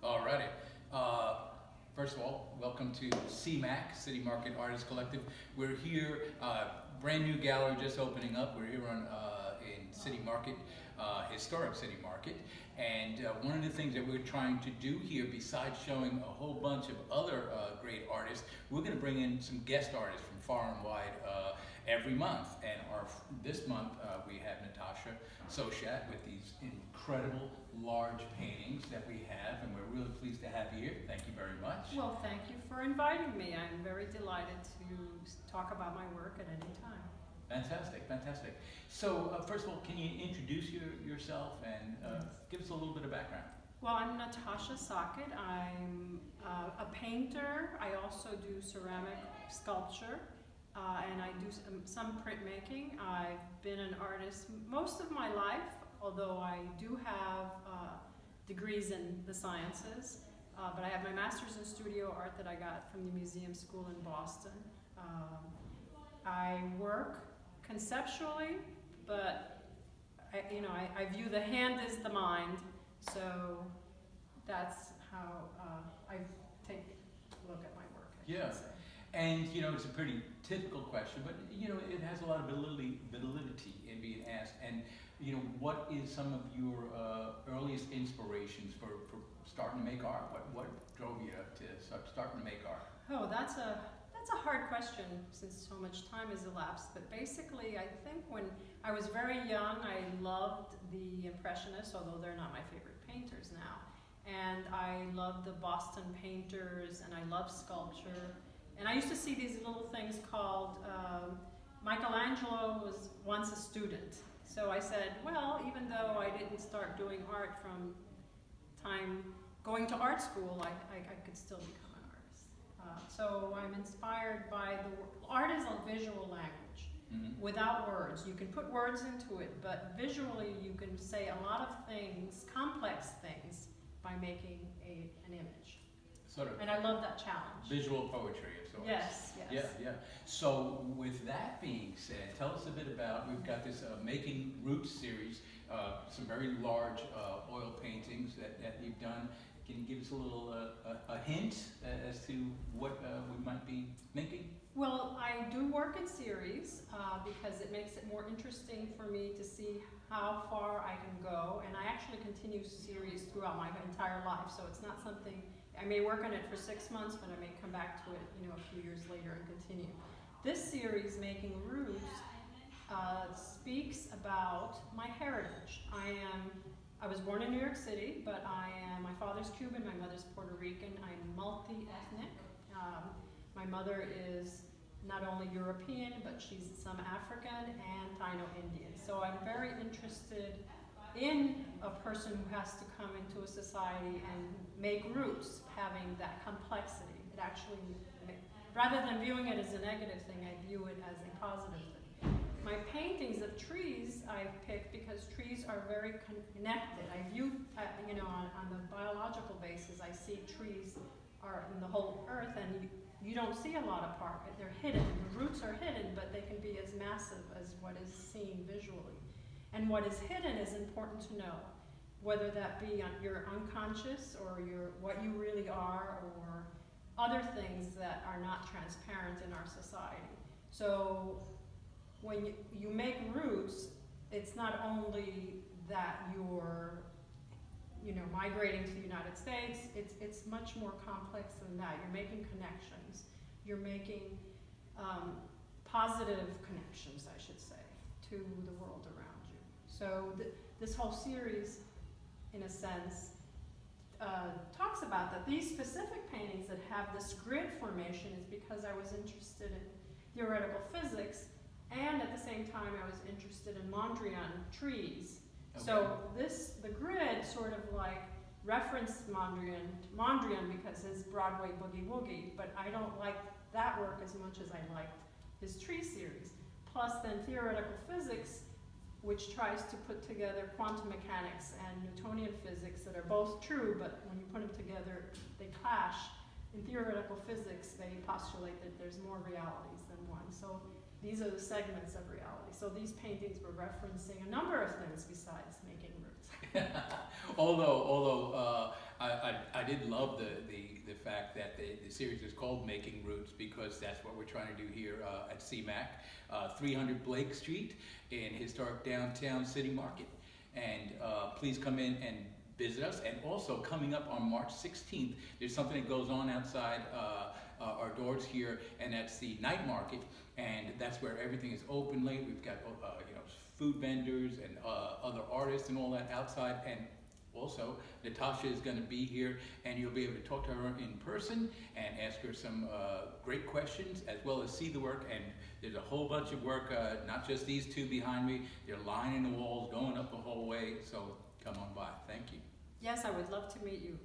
Alrighty. First of all, welcome to CMAC, City Market Artists Collective. We're here, brand new gallery just opening up. We're here in City Market, historic City Market. And one of the things that we're trying to do here, besides showing a whole bunch of other great artists, we're going to bring in some guest artists from far and wide every month. And this month we have Natacha, Sochat, with these incredible large paintings that we have, and we're really pleased to have you here. Thank you very much. Well, thank you for inviting me. I'm very delighted to talk about my work at any time. Fantastic, fantastic. So first of all, can you introduce yourself and give us a little bit of background? Well, I'm Natacha Sochat. I'm a painter. I also do ceramic sculpture, and I do some printmaking. I've been an artist most of my life, although I do have degrees in the sciences, but I have my master's in studio art that I got from the museum school in Boston. I work conceptually, but I view the hand as the mind, so that's how I take a look at my work. Yeah. And it's a pretty typical question, but it has a lot of validity in being asked. And what is some of your earliest inspirations for starting to make art? What drove you to start starting to make art? Oh, that's a hard question since so much time has elapsed. But basically, I think when I was very young, I loved the Impressionists, although they're not my favorite painters now. And I loved the Boston painters, and I love sculpture. And I used to see these little things called, Michelangelo was once a student. So I said, well, even though I didn't start doing art from time going to art school, I could still become an artist. So I'm inspired by art is a visual language. Mm-hmm. Without words. You can put words into it, but visually you can say a lot of things, complex things, by making an image. Sort of. And I love that challenge. Visual poetry of sorts. Yes, yes. Yeah. So with that being said, tell us a bit about, we've got this Making Roots series, some very large oil paintings that you've done. Can you give us a little a hint as to what we might be making? Well, I do work in series because it makes it more interesting for me to see how far I can go. And I actually continue series throughout my entire life, so it's not something, I may work on it for 6 months, but I may come back to it a few years later and continue. This series, Making Roots, speaks about my heritage. I was born in New York City, but my father's Cuban, my mother's Puerto Rican. I'm multi-ethnic. My mother is not only European, but she's some African and Taino-Indian. So I'm very interested in a person who has to come into a society and make roots, having that complexity. It actually, rather than viewing it as a negative thing, I view it as a positive thing. My paintings of trees I picked because trees are very connected. I view, on the biological basis, I see trees are in the whole earth, and you don't see a lot apart. They're hidden. The roots are hidden, but they can be as massive as what is seen visually. And what is hidden is important to know, whether that be on your unconscious or what you really are, or other things that are not transparent in our society. So when you make roots, it's not only that you're migrating to the United States, it's much more complex than that. You're making connections. You're making positive connections, I should say, to the world around you. So this whole series, in a sense, talks about that. These specific paintings that have this grid formation is because I was interested in theoretical physics, and at the same time I was interested in Mondrian trees. Okay. So the grid sort of like referenced Mondrian because his Broadway Boogie Woogie, but I don't like that work as much as I liked his tree series. Plus then theoretical physics, which tries to put together quantum mechanics and Newtonian physics that are both true, but when you put them together, they clash. In theoretical physics, they postulate that there's more realities than one. So these are the segments of reality. So these paintings were referencing a number of things besides making roots. Although I did love the fact that the series is called Making Roots, because that's what we're trying to do here at CMAC, 300 Blake Street in historic downtown City Market. And please come in and visit us. And also coming up on March 16th, there's something that goes on outside our doors here, and that's the night market. And that's where everything is open late. We've got you know, food vendors and other artists and all that outside. And also, Natacha is going to be here, and you'll be able to talk to her in person and ask her some great questions, as well as see the work. And there's a whole bunch of work, not just these two behind me. They're lining the walls, going up the whole way. So come on by. Thank you. Yes, I would love to meet you.